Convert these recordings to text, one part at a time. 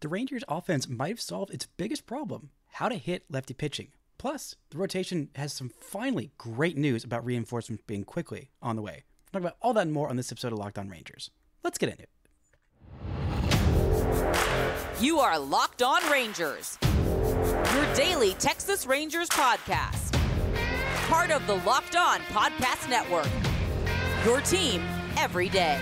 the Rangers offense might have solved its biggest problem, how to hit lefty pitching. Plus, the rotation has some finally great news about reinforcements being quickly on the way. We'll talk about all that and more on this episode of Locked On Rangers. Let's get into it. You are Locked On Rangers, your daily Texas Rangers podcast. Part of the Locked On Podcast Network, your team every day.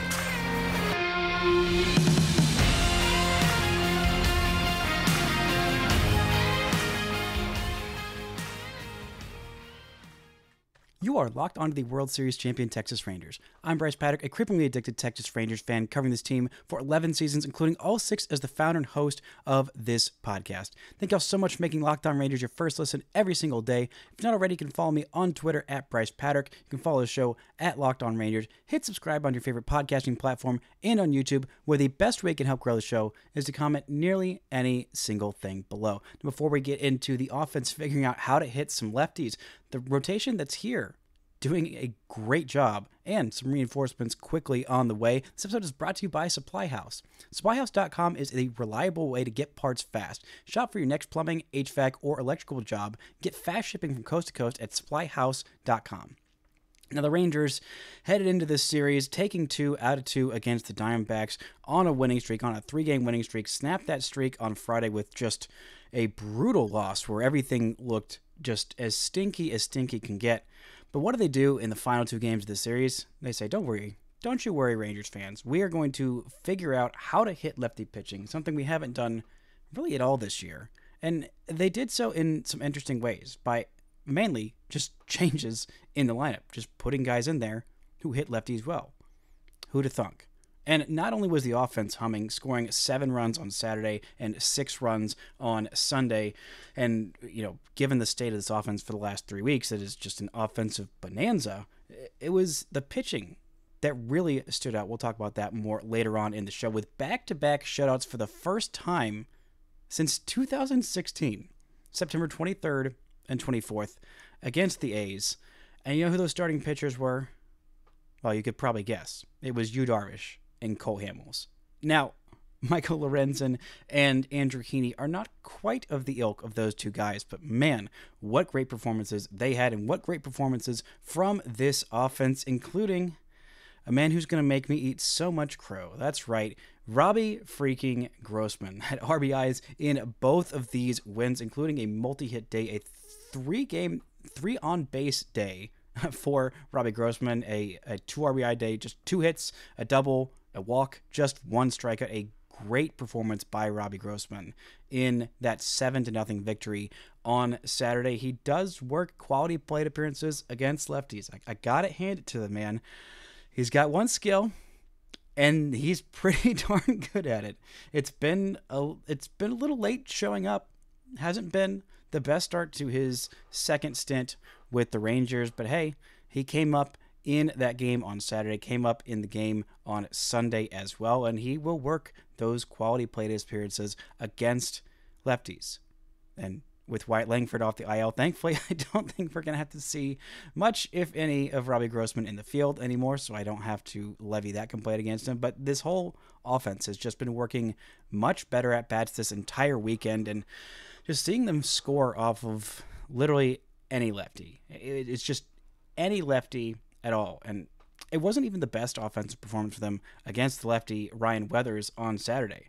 You are locked onto the World Series champion Texas Rangers. I'm Bryce Paddock, a cripplingly addicted Texas Rangers fan covering this team for 11 seasons, including all 6 as the founder and host of this podcast. Thank y'all so much for making Locked On Rangers your first listen every single day. If not already, you can follow me on Twitter at Bryce Paddock. You can follow the show at Locked On Rangers. Hit subscribe on your favorite podcasting platform and on YouTube, where the best way you can help grow the show is to comment nearly any single thing below. Before we get into the offense figuring out how to hit some lefties, the rotation that's here doing a great job, and some reinforcements quickly on the way. This episode is brought to you by SupplyHouse. SupplyHouse.com is a reliable way to get parts fast. Shop for your next plumbing, HVAC, or electrical job. Get fast shipping from coast to coast at SupplyHouse.com. Now, the Rangers headed into this series taking 2 out of 2 against the Diamondbacks on a winning streak, on a 3-game winning streak. Snapped that streak on Friday with just a brutal loss where everything looked just as stinky can get. But what do they do in the final 2 games of the series? They say, don't you worry, Rangers fans. We are going to figure out how to hit lefty pitching, something we haven't done really at all this year. And they did so in some interesting ways by mainly just changes in the lineup, just putting guys in there who hit lefties well. Who'da thunk? And not only was the offense humming, scoring 7 runs on Saturday and 6 runs on Sunday, and, given the state of this offense for the last 3 weeks, it is just an offensive bonanza. It was the pitching that really stood out. We'll talk about that more later on in the show, with back-to-back shutouts for the first time since 2016, September 23rd and 24th, against the A's. And you know who those starting pitchers were? Well, you could probably guess. It was Yu Darvish and Cole Hamels. Now, Michael Lorenzen and Andrew Heaney are not quite of the ilk of those 2 guys, but man, what great performances they had, and what great performances from this offense, including a man who's going to make me eat so much crow. That's right, Robbie freaking Grossman had RBIs in both of these wins, including a multi-hit day, a 3 on-base day for Robbie Grossman, a 2 RBI day, just 2 hits, a double, a walk, just 1 strikeout. A great performance by Robbie Grossman in that 7-0 victory on Saturday. He does work quality plate appearances against lefties. I gotta hand it to the man. He's got one skill, and he's pretty darn good at it. It's been a little late showing up. Hasn't been the best start to his second stint with the Rangers, but hey, he came up in that game on Saturday, came up in the game on Sunday as well, and he will work those quality plate appearances against lefties. And with Wyatt Langford off the IL, thankfully, I don't think we're going to have to see much, if any, of Robbie Grossman in the field anymore, so I don't have to levy that complaint against him. But this whole offense has just been working much better at bats this entire weekend, and just seeing them score off of literally any lefty. It's just any lefty at all. And it wasn't even the best offensive performance for them against the lefty Ryan Weathers on Saturday.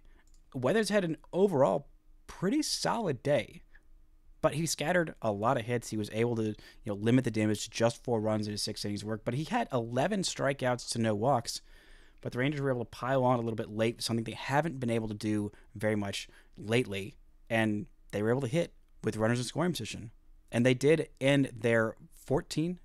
Weathers had an overall pretty solid day, but he scattered a lot of hits. He was able to limit the damage to just 4 runs in his 6 innings work, but he had 11 strikeouts to no walks. But the Rangers were able to pile on a little bit late, something they haven't been able to do very much lately, and they were able to hit with runners in scoring position. And they did end their 14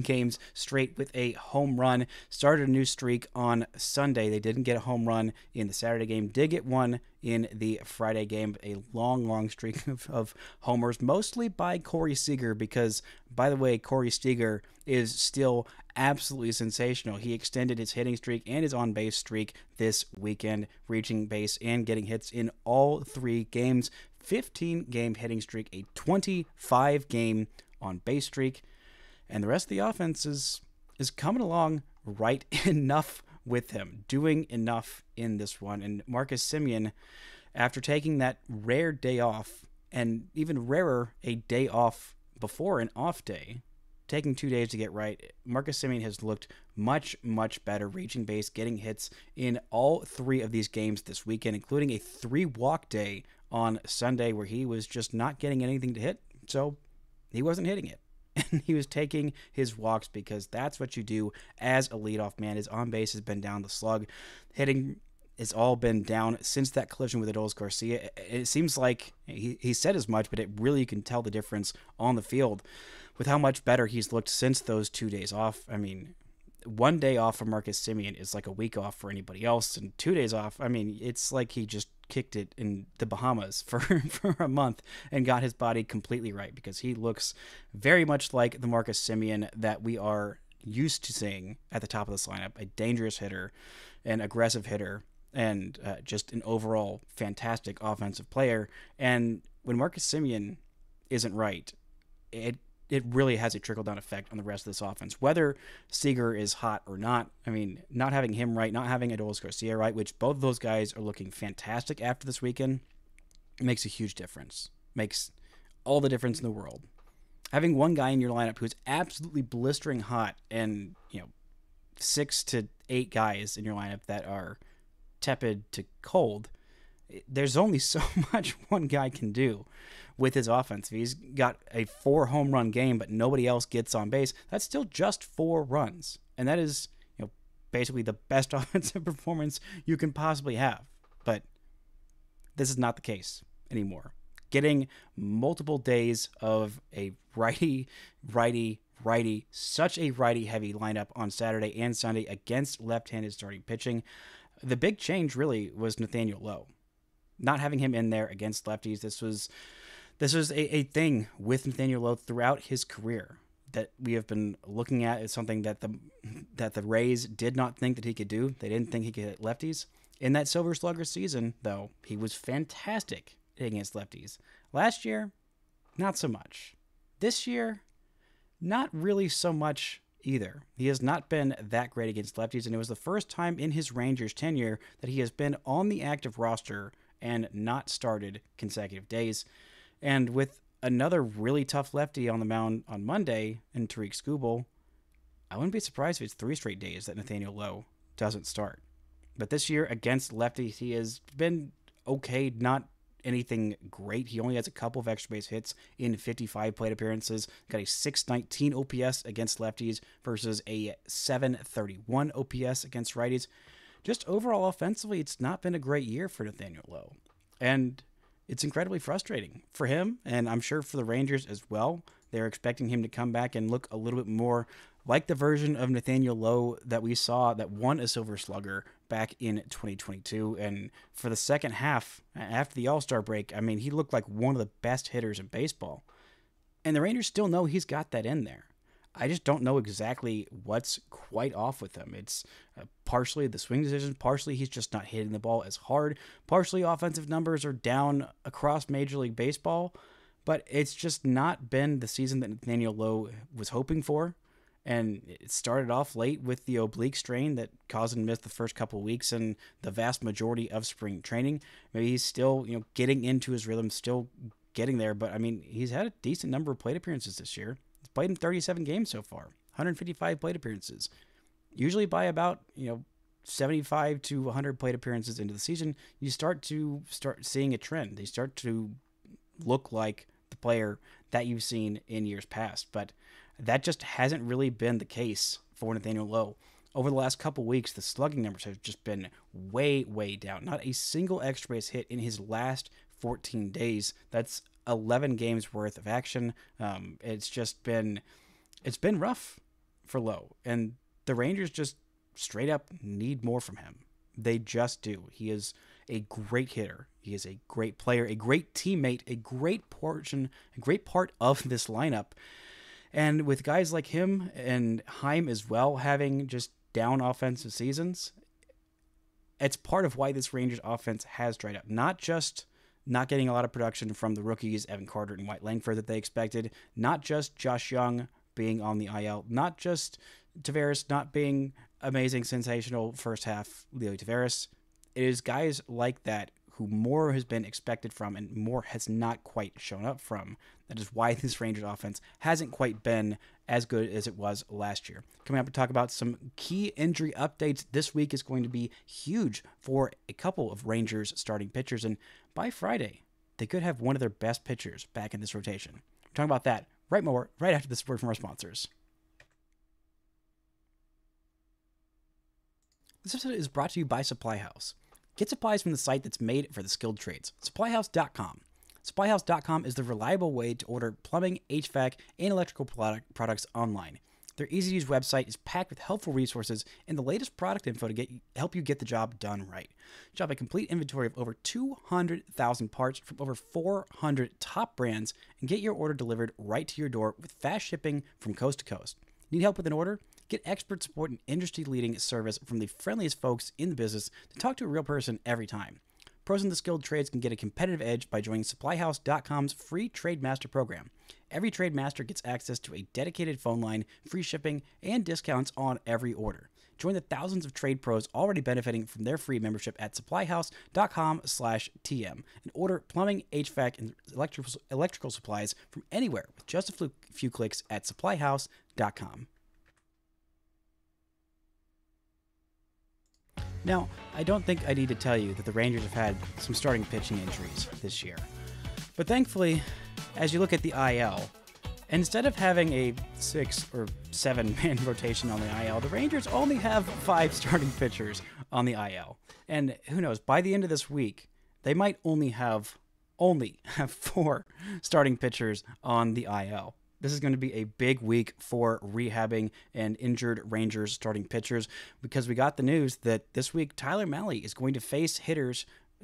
games straight with a home run. Started a new streak on Sunday. They didn't get a home run in the Saturday game. Did get one in the Friday game. A long streak of homers, mostly by Corey Seager, because, by the way, Corey Seager is still absolutely sensational. He extended his hitting streak and his on-base streak this weekend, reaching base and getting hits in all 3 games. 15-game hitting streak, a 25-game on-base streak. And the rest of the offense is coming along right enough with him, doing enough in this one. And Marcus Semien, after taking that rare day off, and even rarer, a day off before an off day, taking 2 days to get right, Marcus Semien has looked much, much better, reaching base, getting hits in all 3 of these games this weekend, including a 3-walk day on Sunday where he was just not getting anything to hit, so he wasn't hitting it. And he was taking his walks because that's what you do as a leadoff man. His on base has been down the slug. Hitting has all been down since that collision with Adolis Garcia. It seems like he said as much, but it really, you can tell the difference on the field with how much better he's looked since those 2 days off. I mean, 1 day off for Marcus Semien is like a week off for anybody else, and 2 days off, I mean, it's like he just kicked it in the Bahamas for a month and got his body completely right, because he looks very much like the Marcus Semien that we are used to seeing at the top of this lineup, a dangerous hitter, an aggressive hitter, and just an overall fantastic offensive player. And when Marcus Semien isn't right, it really has a trickle-down effect on the rest of this offense. Whether Seager is hot or not, I mean, not having him right, not having Adolis Garcia right, which both of those guys are looking fantastic after this weekend, makes a huge difference. Makes all the difference in the world. Having one guy in your lineup who's absolutely blistering hot and, 6 to 8 guys in your lineup that are tepid to cold, there's only so much one guy can do with his offense. If he's got a 4 home run game, but nobody else gets on base, that's still just 4 runs. And that is, basically the best offensive performance you can possibly have. But this is not the case anymore. Getting multiple days of a righty, such a righty-heavy lineup on Saturday and Sunday against left-handed starting pitching. The big change really was Nathaniel Lowe. Not having him in there against lefties, this was a thing with Nathaniel Lowe throughout his career that we have been looking at. It's something that the Rays did not think that he could do. They didn't think he could hit lefties. In that Silver Slugger season, though, he was fantastic against lefties. Last year, not so much. This year, not really so much either. He has not been that great against lefties, and it was the first time in his Rangers tenure that he has been on the active roster and not started consecutive days. And with another really tough lefty on the mound on Monday in Tariq Skubal, I wouldn't be surprised if it's 3 straight days that Nathaniel Lowe doesn't start. But this year against lefties, he has been okay, not anything great. He only has a couple of extra base hits in 55 plate appearances. Got a 619 OPS against lefties versus a 731 OPS against righties. Just overall offensively, it's not been a great year for Nathaniel Lowe. And it's incredibly frustrating for him, and I'm sure for the Rangers as well. They're expecting him to come back and look a little bit more like the version of Nathaniel Lowe that we saw that won a Silver Slugger back in 2022. And for the second half, after the All-Star break, I mean, he looked like one of the best hitters in baseball. And the Rangers still know he's got that in there. I just don't know exactly what's quite off with him. It's partially the swing decision, partially he's just not hitting the ball as hard, partially offensive numbers are down across Major League Baseball, but it's just not been the season that Nathaniel Lowe was hoping for. And it started off late with the oblique strain that caused him to miss the first couple of weeks and the vast majority of spring training. Maybe he's still, getting into his rhythm, still getting there, but I mean, he's had a decent number of plate appearances this year. He's played in 37 games so far, 155 plate appearances. Usually by about, 75 to 100 plate appearances into the season, you start seeing a trend. They start to look like the player that you've seen in years past, but that just hasn't really been the case for Nathaniel Lowe. Over the last couple weeks, the slugging numbers have just been way, way down. Not a single extra base hit in his last 14 days. That's 11 games worth of action. It's been rough for Lowe, and the Rangers just straight up need more from him. They just do. He is a great hitter. He is a great player, a great teammate, a great part of this lineup. And with guys like him and Heim as well having just down offensive seasons, it's part of why this Rangers offense has dried up. Not just not getting a lot of production from the rookies, Evan Carter and White Langford, that they expected, not just Josh Young being on the IL, not just Taveras not being amazing, sensational first half, Leo Taveras. It is guys like that who more has been expected from and more has not quite shown up from. That is why this Rangers offense hasn't quite been as good as it was last year. Coming up to talk about some key injury updates. This week is going to be huge for a couple of Rangers starting pitchers, and by Friday, they could have one of their best pitchers back in this rotation. We're talking about that right after this word from our sponsors. This episode is brought to you by SupplyHouse. Get supplies from the site that's made for the skilled trades, SupplyHouse.com. SupplyHouse.com is the reliable way to order plumbing, HVAC, and electrical products online. Their easy-to-use website is packed with helpful resources and the latest product info to help you get the job done right. Shop a complete inventory of over 200,000 parts from over 400 top brands and get your order delivered right to your door with fast shipping from coast to coast. Need help with an order? Get expert support and industry-leading service from the friendliest folks in the business to talk to a real person every time. Pros in the skilled trades can get a competitive edge by joining SupplyHouse.com's free Trade Master program. Every Trade Master gets access to a dedicated phone line, free shipping, and discounts on every order. Join the thousands of trade pros already benefiting from their free membership at SupplyHouse.com/TM and order plumbing, HVAC, and electrical supplies from anywhere with just a few clicks at SupplyHouse.com. Now, I don't think I need to tell you that the Rangers have had some starting pitching injuries this year. But thankfully, as you look at the IL, instead of having a 6 or 7 man rotation on the IL, the Rangers only have 5 starting pitchers on the IL. And who knows, by the end of this week, they might only have 4 starting pitchers on the IL. This is going to be a big week for rehabbing and injured Rangers starting pitchers because we got the news that this week Tyler Mahle is going to face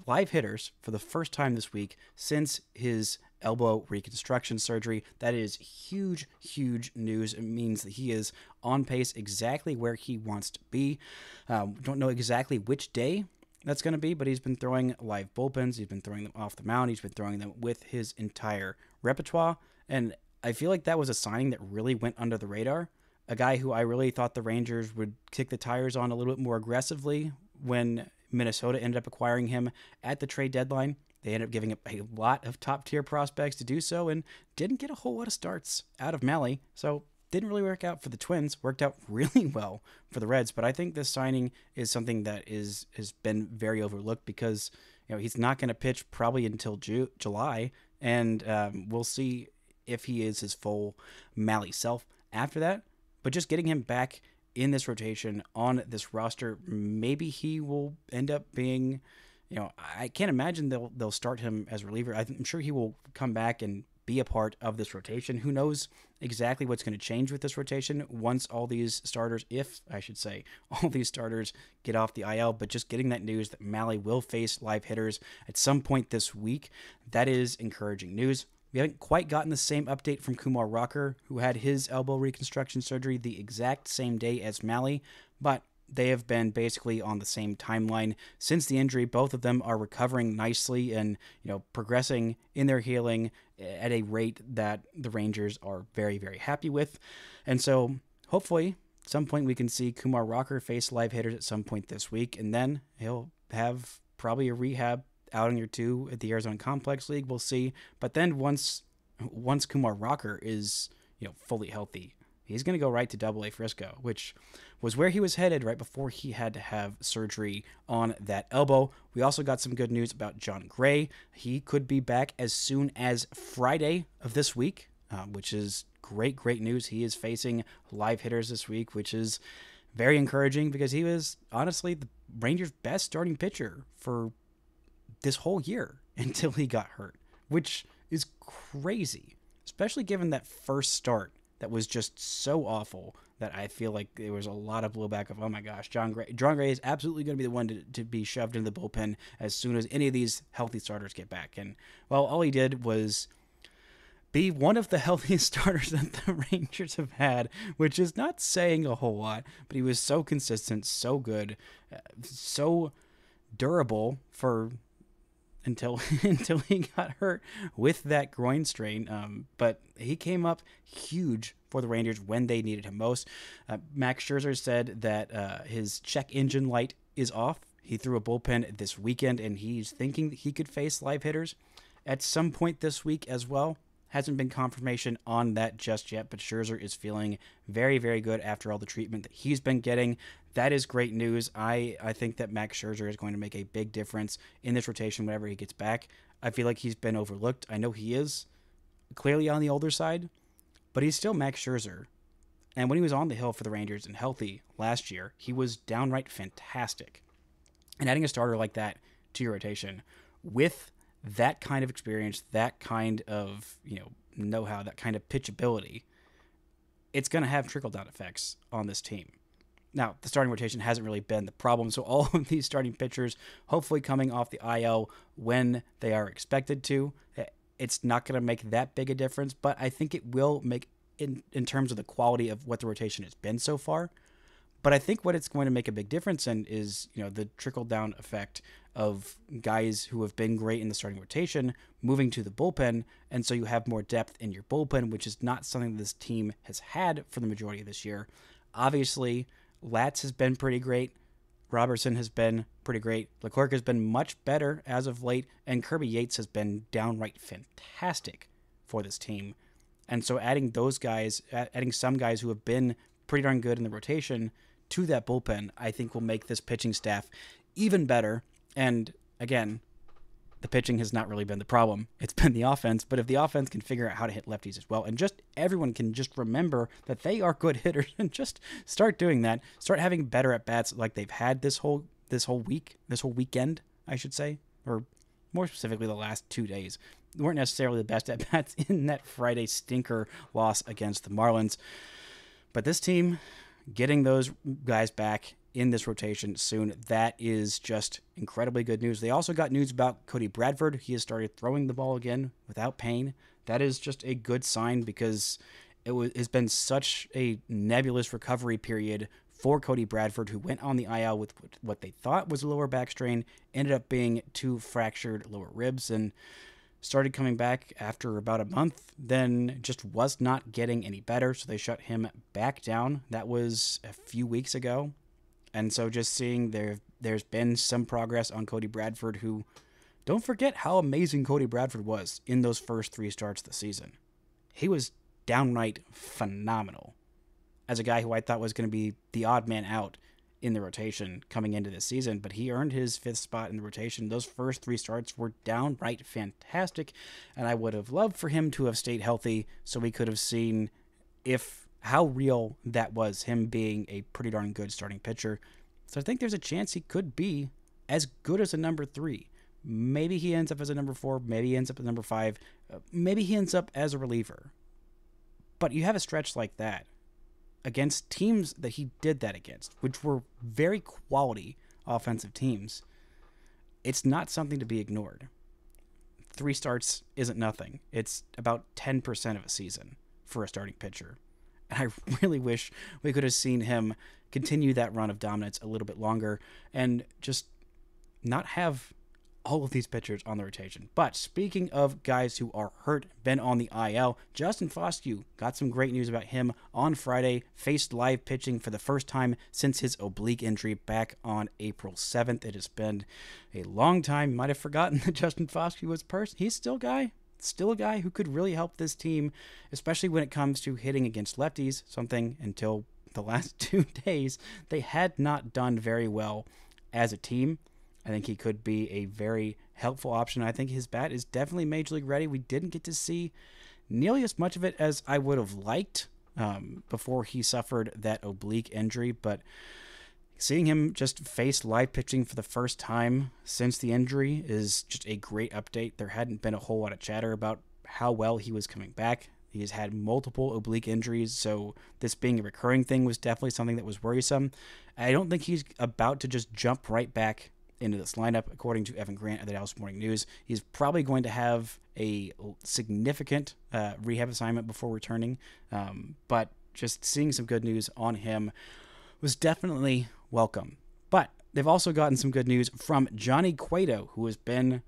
live hitters, for the first time this week since his elbow reconstruction surgery. That is huge, huge news. It means that he is on pace exactly where he wants to be. Don't know exactly which day that's going to be, but he's been throwing live bullpens. He's been throwing them off the mound. He's been throwing them with his entire repertoire. And I feel like that was a signing that really went under the radar. A guy who I really thought the Rangers would kick the tires on a little bit more aggressively when Minnesota ended up acquiring him at the trade deadline. They ended up giving up a lot of top-tier prospects to do so and didn't get a whole lot of starts out of Mahle. So didn't really work out for the Twins. Worked out really well for the Reds. But I think this signing is something that has been very overlooked because he's not going to pitch probably until July. And we'll see if he is his full Mahle self after that. But just getting him back in this rotation on this roster, maybe he will end up being, I can't imagine they'll start him as a reliever. I'm sure he will come back and be a part of this rotation. Who knows exactly what's going to change with this rotation once all these starters, all these starters get off the IL, but just getting that news that Mahle will face live hitters at some point this week, that is encouraging news. We haven't quite gotten the same update from Kumar Rocker, who had his elbow reconstruction surgery the exact same day as Mahle, but they have been basically on the same timeline since the injury. Both of them are recovering nicely and progressing in their healing at a rate that the Rangers are very, very happy with. And so hopefully at some point we can see Kumar Rocker face live hitters at some point this week, and then he'll have probably a rehab outing or two at the Arizona Complex League. We'll see. But then once Kumar Rocker is fully healthy, he's going to go right to Double-A Frisco, which was where he was headed right before he had to have surgery on that elbow. We also got some good news about John Gray. He could be back as soon as Friday of this week, which is great news. He is facing live hitters this week, which is very encouraging because he was honestly the Rangers' best starting pitcher for this whole year until he got hurt, which is crazy, especially given that first start that was just so awful that I feel like there was a lot of blowback of, oh my gosh, John Gray is absolutely going to be the one to be shoved into the bullpen as soon as any of these healthy starters get back. And well, all he did was be one of the healthiest starters that the Rangers have had, which is not saying a whole lot, but he was so consistent, so good, so durable until he got hurt with that groin strain. But he came up huge for the Rangers when they needed him most. Max Scherzer said that his check engine light is off. He threw a bullpen this weekend, and he's thinking that he could face live hitters at some point this week as well. Hasn't been confirmation on that just yet, but Scherzer is feeling very, very good after all the treatment that he's been getting. That is great news. I think that Max Scherzer is going to make a big difference in this rotation whenever he gets back. I feel like he's been overlooked. I know he is clearly on the older side, but he's still Max Scherzer. And when he was on the hill for the Rangers and healthy last year, he was downright fantastic. And adding a starter like that to your rotation with that kind of experience, that kind of, know-how, that kind of pitchability, it's going to have trickle-down effects on this team. Now, the starting rotation hasn't really been the problem, so all of these starting pitchers hopefully coming off the IL when they are expected to. It's not going to make that big a difference, but I think it will make in terms of the quality of what the rotation has been so far. But I think what it's going to make a big difference in is, the trickle-down effect of guys who have been great in the starting rotation moving to the bullpen, and so you have more depth in your bullpen, which is not something this team has had for the majority of this year. Obviously, Latz has been pretty great. Robertson has been pretty great. Leclerc has been much better as of late, and Kirby Yates has been downright fantastic for this team. And so adding those guys, adding some guys who have been pretty darn good in the rotation to that bullpen, I think will make this pitching staff even better. And again, the pitching has not really been the problem. It's been the offense. But if the offense can figure out how to hit lefties as well, and just everyone can just remember that they are good hitters and just start doing that, start having better at bats like they've had this whole weekend, I should say, or more specifically the last 2 days. They weren't necessarily the best at bats in that Friday stinker loss against the Marlins. But this team, getting those guys back in this rotation soon, that is just incredibly good news. They also got news about Cody Bradford. He has started throwing the ball again without pain. That is just a good sign because it's been such a nebulous recovery period for Cody Bradford, who went on the IL with what they thought was a lower back strain, ended up being 2 fractured lower ribs, and started coming back after about a month, then just was not getting any better, so they shut him back down. That was a few weeks ago. And so just seeing there's been some progress on Cody Bradford, who, don't forget how amazing Cody Bradford was in those first 3 starts of the season. He was downright phenomenal as a guy who I thought was going to be the odd man out in the rotation coming into this season, but he earned his 5th spot in the rotation. Those first 3 starts were downright fantastic, and I would have loved for him to have stayed healthy so we could have seen how real that was, him being a pretty darn good starting pitcher. So I think there's a chance he could be as good as a number 3. Maybe he ends up as a number 4, maybe he ends up as number 5, maybe he ends up as a reliever. But you have a stretch like that against teams that he did that against, which were very quality offensive teams. It's not something to be ignored. 3 starts isn't nothing. It's about 10% of a season for a starting pitcher. And I really wish we could have seen him continue that run of dominance a little bit longer and just not have all of these pitchers on the rotation. But speaking of guys who are hurt, been on the IL, Justin Foscue, got some great news about him on Friday, faced live pitching for the first time since his oblique injury back on April 7th. It has been a long time. You might have forgotten that Justin Foscue was He's still a guy who could really help this team, especially when it comes to hitting against lefties, something until the last 2 days they had not done very well as a team. I think he could be a very helpful option. I think his bat is definitely Major League ready. We didn't get to see nearly as much of it as I would have liked before he suffered that oblique injury, but seeing him just face live pitching for the first time since the injury is just a great update. There hadn't been a whole lot of chatter about how well he was coming back. He has had multiple oblique injuries, so this being a recurring thing was definitely something that was worrisome. I don't think he's about to just jump right back into this lineup. According to Evan Grant of the Dallas Morning News, he's probably going to have a significant rehab assignment before returning, but just seeing some good news on him was definitely welcome. But they've also gotten some good news from Johnny Cueto, who has been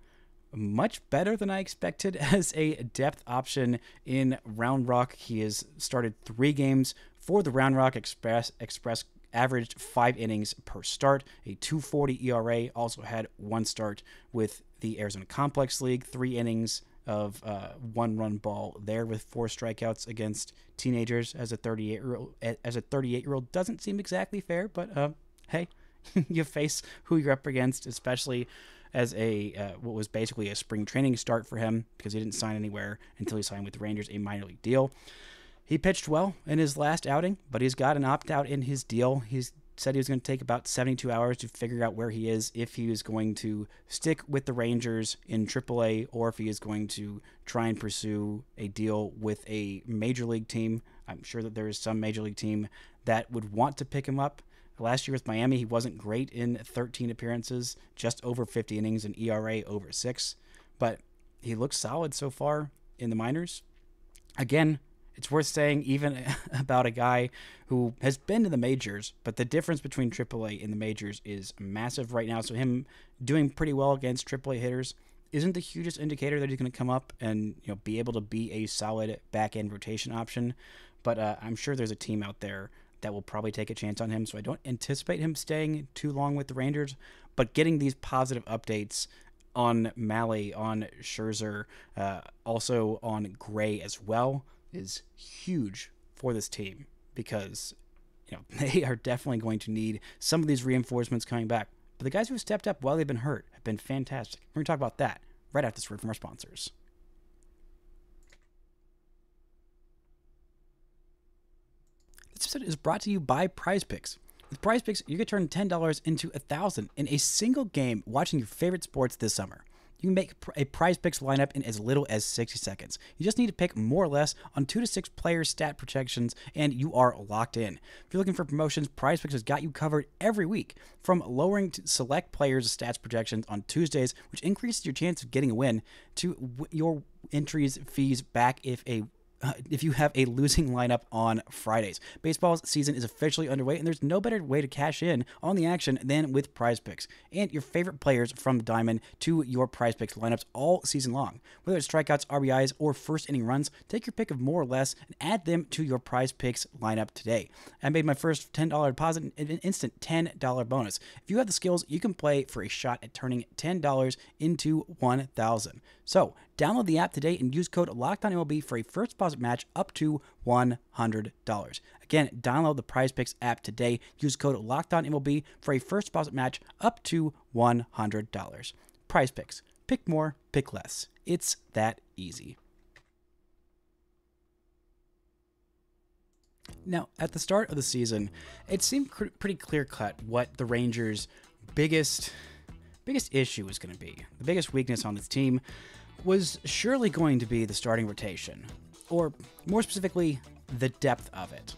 much better than I expected as a depth option in Round Rock. He has started 3 games for the Round Rock Express averaged 5 innings per start, a 2.40 ERA, also had 1 start with the Arizona Complex League, 3 innings of 1-run ball there with 4 strikeouts against teenagers as a 38-year-old. Doesn't seem exactly fair, but hey, you face who you're up against, especially as what was basically a spring training start for him because he didn't sign anywhere until he signed with the Rangers, a minor league deal. He pitched well in his last outing, but he's got an opt-out in his deal. He's said he was going to take about 72 hours to figure out where he is, if he is going to stick with the Rangers in AAA or if he is going to try and pursue a deal with a major league team. I'm sure that there is some major league team that would want to pick him up. Last year with Miami, he wasn't great in 13 appearances, just over 50 innings, and ERA over 6, but he looks solid so far in the minors. Again, it's worth saying even about a guy who has been to the majors, but the difference between AAA and the majors is massive right now. So him doing pretty well against AAA hitters isn't the hugest indicator that he's going to come up and be able to be a solid back-end rotation option. But I'm sure there's a team out there that will probably take a chance on him. So I don't anticipate him staying too long with the Rangers, but getting these positive updates on Mahle, on Scherzer, also on Gray as well, is huge for this team because they are definitely going to need some of these reinforcements coming back. But the guys who have stepped up while they've been hurt have been fantastic. We're going to talk about that right after this word from our sponsors. This episode is brought to you by PrizePicks. With PrizePicks, you can turn $10 into $1,000 in a single game watching your favorite sports this summer. You can make a PrizePicks lineup in as little as 60 seconds. You just need to pick more or less on 2 to 6 player stat projections, and you are locked in. If you're looking for promotions, PrizePicks has got you covered every week. From lowering to select players' stats projections on Tuesdays, which increases your chance of getting a win, to your entries fees back if you have a losing lineup on Fridays. Baseball's season is officially underway, and there's no better way to cash in on the action than with PrizePicks. And your favorite players from the diamond to your PrizePicks lineups all season long. Whether it's strikeouts, RBIs, or first inning runs, take your pick of more or less and add them to your PrizePicks lineup today. I made my first $10 deposit and an instant $10 bonus. If you have the skills, you can play for a shot at turning $10 into $1,000. So, download the app today and use code LOCKEDONMLB for a first deposit match up to $100. Again, download the PrizePicks app today. Use code LOCKEDONMLB for a first deposit match up to $100. PrizePicks. Pick more, pick less. It's that easy. Now, at the start of the season, it seemed pretty clear-cut what the Rangers' biggest issue was going to be. The biggest weakness on this team was surely going to be the starting rotation, or more specifically, the depth of it.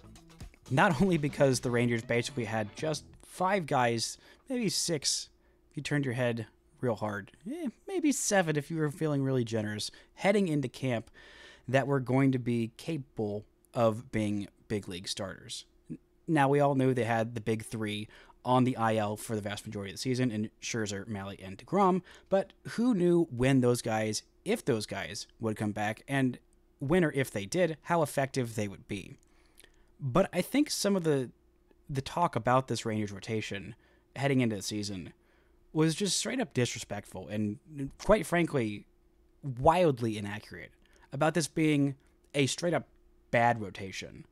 Not only because the Rangers basically had just 5 guys, maybe 6 if you turned your head real hard, maybe 7 if you were feeling really generous, heading into camp that were going to be capable of being big league starters. Now, we all knew they had the big 3 on the IL for the vast majority of the season in Scherzer, Mahle, and DeGrom, but who knew when those guys, if those guys, would come back, and when or if they did, how effective they would be. But I think some of the talk about this Rangers rotation heading into the season was just straight up disrespectful and, quite frankly, wildly inaccurate about this being a straight up bad rotation.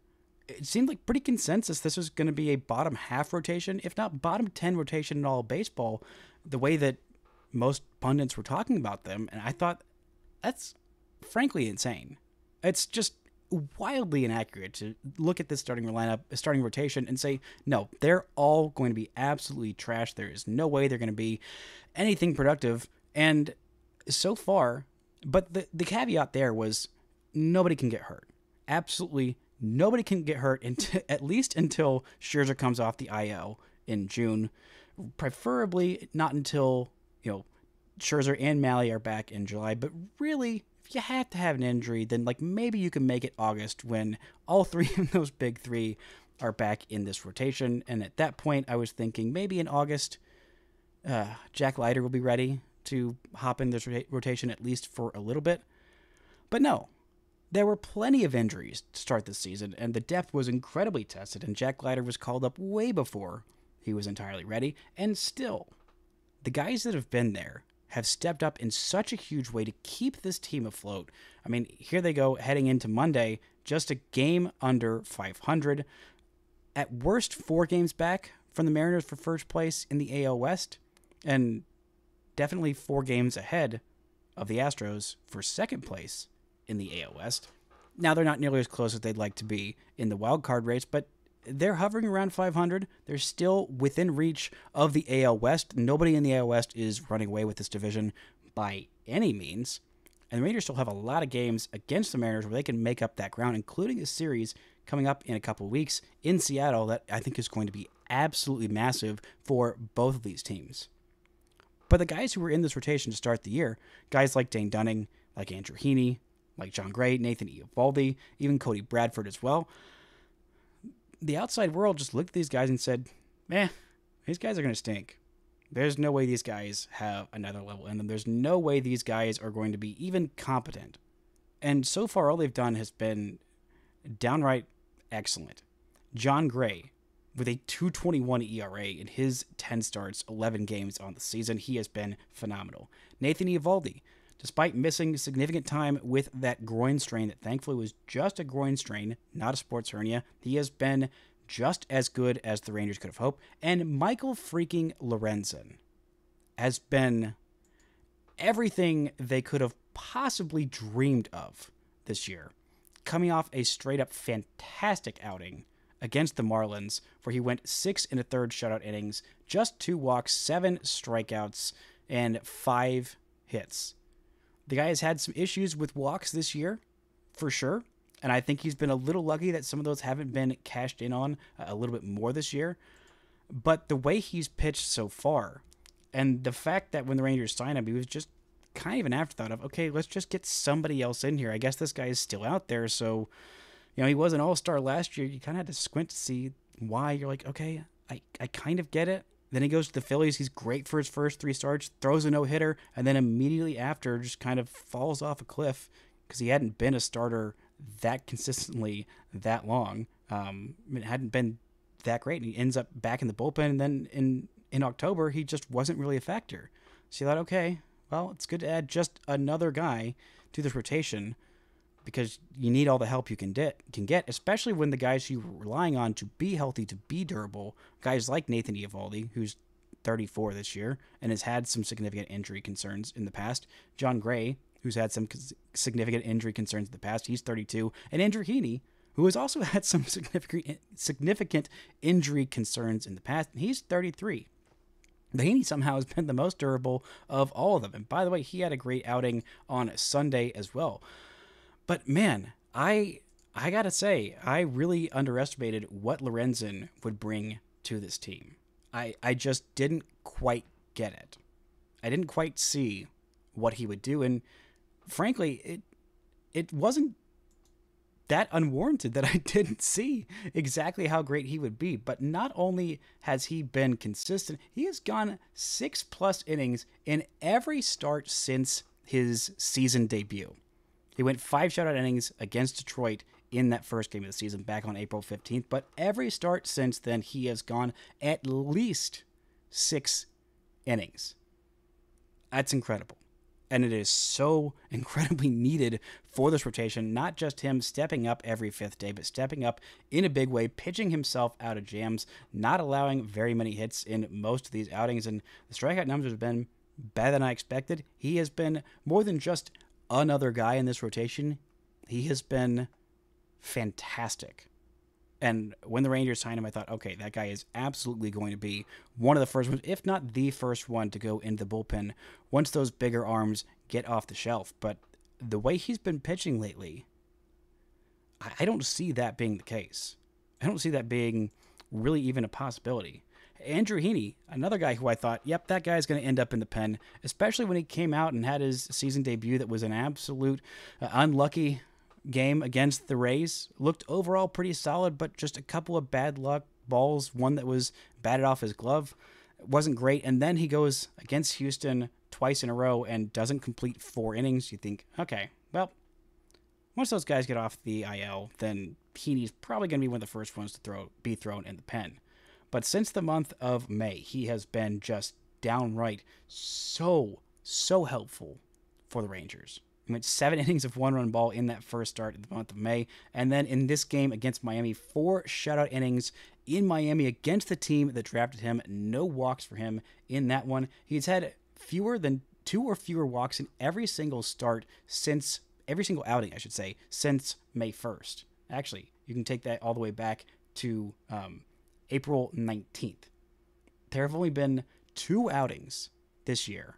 It seemed like pretty consensus this was going to be a bottom half rotation, if not bottom 10 rotation in all of baseball, the way that most pundits were talking about them. And I thought that's frankly insane. It's just wildly inaccurate to look at this starting rotation and say, no, they're all going to be absolutely trash. There is no way they're going to be anything productive. And so far, but the caveat there was nobody can get hurt. Absolutely nobody can get hurt at least until Scherzer comes off the IL in June. Preferably not until, Scherzer and Mahle are back in July. But really, if you have to have an injury, then maybe you can make it August when all 3 of those big 3 are back in this rotation. And at that point, I was thinking maybe in August, Jack Leiter will be ready to hop in this rotation at least for a little bit. But no. There were plenty of injuries to start this season, and the depth was incredibly tested, and Jack Leiter was called up way before he was entirely ready, and still, the guys that have been there have stepped up in such a huge way to keep this team afloat. I mean, here they go heading into Monday, just a game under 500. At worst, 4 games back from the Mariners for first place in the AL West, and definitely 4 games ahead of the Astros for second place in the AL West. Now, they're not nearly as close as they'd like to be in the wild card race, but they're hovering around 500. They're still within reach of the AL West. Nobody in the AL West is running away with this division by any means. And the Rangers still have a lot of games against the Mariners where they can make up that ground, including a series coming up in a couple of weeks in Seattle that I think is going to be absolutely massive for both of these teams. But the guys who were in this rotation to start the year, guys like Dane Dunning, like Andrew Heaney, like John Gray, Nathan Eovaldi, even Cody Bradford as well, the outside world just looked at these guys and said, these guys are going to stink. There's no way these guys have another level in them. There's no way these guys are going to be even competent. And so far, all they've done has been downright excellent. John Gray, with a 2.21 ERA in his 10 starts, 11 games on the season, he has been phenomenal. Nathan Eovaldi, despite missing significant time with that groin strain that thankfully was just a groin strain, not a sports hernia, he has been just as good as the Rangers could have hoped. And Michael freaking Lorenzen has been everything they could have possibly dreamed of this year, coming off a straight-up fantastic outing against the Marlins, where he went 6 1/3 shutout innings, just 2 walks, 7 strikeouts, and 5 hits. The guy has had some issues with walks this year, for sure, and I think he's been a little lucky that some of those haven't been cashed in on a little bit more this year. But the way he's pitched so far, and the fact that when the Rangers signed him, he was just kind of an afterthought of, okay, let's just get somebody else in here. I guess this guy is still out there, so, he was an all-star last year. You kind of had to squint to see why. You're like, okay, I kind of get it. Then he goes to the Phillies. He's great for his first 3 starts, throws a no-hitter, and then immediately after just kind of falls off a cliff because he hadn't been a starter that consistently that long. It hadn't been that great, and he ends up back in the bullpen, and then in October, he just wasn't really a factor. So you thought, okay, well, it's good to add just another guy to this rotation because you need all the help you can get, especially when the guys you're relying on to be healthy, to be durable, guys like Nathan Eovaldi, who's 34 this year and has had some significant injury concerns in the past, John Gray, who's had some significant injury concerns in the past, he's 32, and Andrew Heaney, who has also had some significant injury concerns in the past, and he's 33. The Heaney somehow has been the most durable of all of them. And by the way, he had a great outing on Sunday as well. But man, I gotta say, I really underestimated what Lorenzen would bring to this team. I just didn't quite get it. I didn't quite see what he would do, and frankly, it wasn't that unwarranted that I didn't see exactly how great he would be. But not only has he been consistent, he has gone 6+ innings in every start since his season debut. He went 5 shutout innings against Detroit in that first game of the season back on April 15th, but every start since then, he has gone at least 6 innings. That's incredible. And it is so incredibly needed for this rotation, not just him stepping up every 5th day, but stepping up in a big way, pitching himself out of jams, not allowing very many hits in most of these outings. And the strikeout numbers have been better than I expected. He has been more than just another guy in this rotation. He has been fantastic. And when the Rangers signed him, I thought, okay, that guy is absolutely going to be one of the first ones, if not the first one, to go into the bullpen once those bigger arms get off the shelf. But the way he's been pitching lately, I don't see that being the case. I don't see that being really even a possibility. Andrew Heaney, another guy who I thought, yep, that guy's going to end up in the pen, especially when he came out and had his season debut that was an absolute unlucky game against the Rays. Looked overall pretty solid, but just a couple of bad luck balls, one that was batted off his glove, wasn't great. And then he goes against Houston twice in a row and doesn't complete 4 innings. You think, okay, well, once those guys get off the IL, then Heaney's probably going to be one of the first ones to be thrown in the pen. But since the month of May, he has been just downright so helpful for the Rangers. He went 7 innings of 1-run ball in that first start in the month of May. And then in this game against Miami, 4 shutout innings in Miami against the team that drafted him. No walks for him in that one. He's had fewer than 2 or fewer walks in every single outing, since May 1st. Actually, you can take that all the way back to April 19th. There have only been 2 outings this year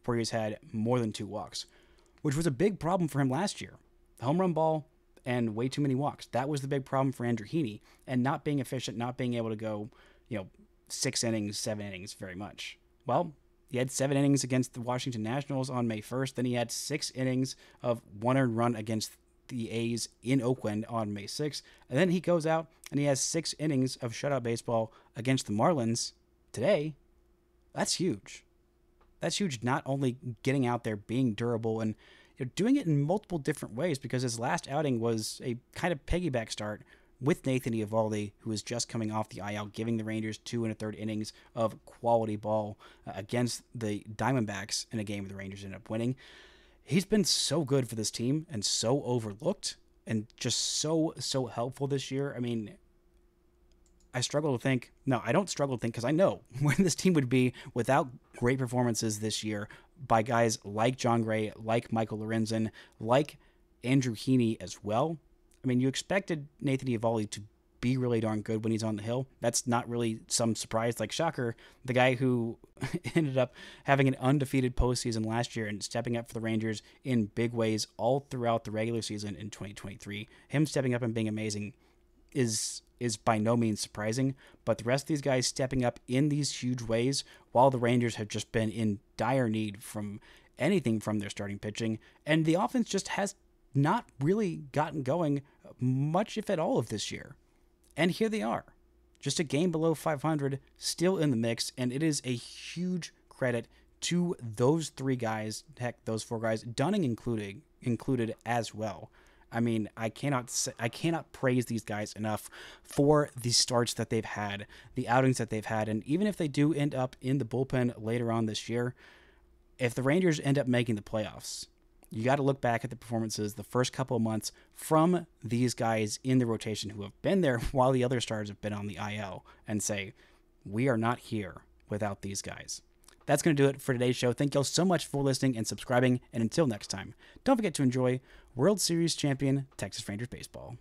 where he's had more than 2 walks, which was a big problem for him last year. Home run ball and way too many walks. That was the big problem for Andrew Heaney, and not being efficient, not being able to go, 6 innings, 7 innings very much. Well, he had 7 innings against the Washington Nationals on May 1st. Then he had 6 innings of 1 earned run against the A's in Oakland on May 6th. And then he goes out and he has 6 innings of shutout baseball against the Marlins today. That's huge. That's huge, not only getting out there, being durable, and doing it in multiple different ways, because his last outing was a kind of piggyback start with Nathan Eovaldi, who is just coming off the IL, giving the Rangers 2 1/3 innings of quality ball against the Diamondbacks in a game where the Rangers ended up winning. He's been so good for this team and so overlooked and just so helpful this year. I mean, I don't struggle to think because I know where this team would be without great performances this year by guys like John Gray, like Michael Lorenzen, like Andrew Heaney as well. I mean, you expected Nathan Eovaldi to be really darn good when he's on the hill. That's not really some surprise. Like, shocker, the guy who ended up having an undefeated postseason last year and stepping up for the Rangers in big ways all throughout the regular season in 2023. Him stepping up and being amazing is by no means surprising, but the rest of these guys stepping up in these huge ways while the Rangers have just been in dire need from anything from their starting pitching, and the offense just has not really gotten going much, if at all, of this year. And here they are, just a game below 500, still in the mix, and it is a huge credit to those 3 guys, heck, those 4 guys, Dunning included as well. I mean, I cannot praise these guys enough for the starts that they've had, the outings that they've had, and even if they do end up in the bullpen later on this year, if the Rangers end up making the playoffs, you got to look back at the performances the first couple of months from these guys in the rotation who have been there while the other stars have been on the IL and say, we are not here without these guys. That's going to do it for today's show. Thank y'all so much for listening and subscribing. And until next time, don't forget to enjoy World Series champion Texas Rangers baseball.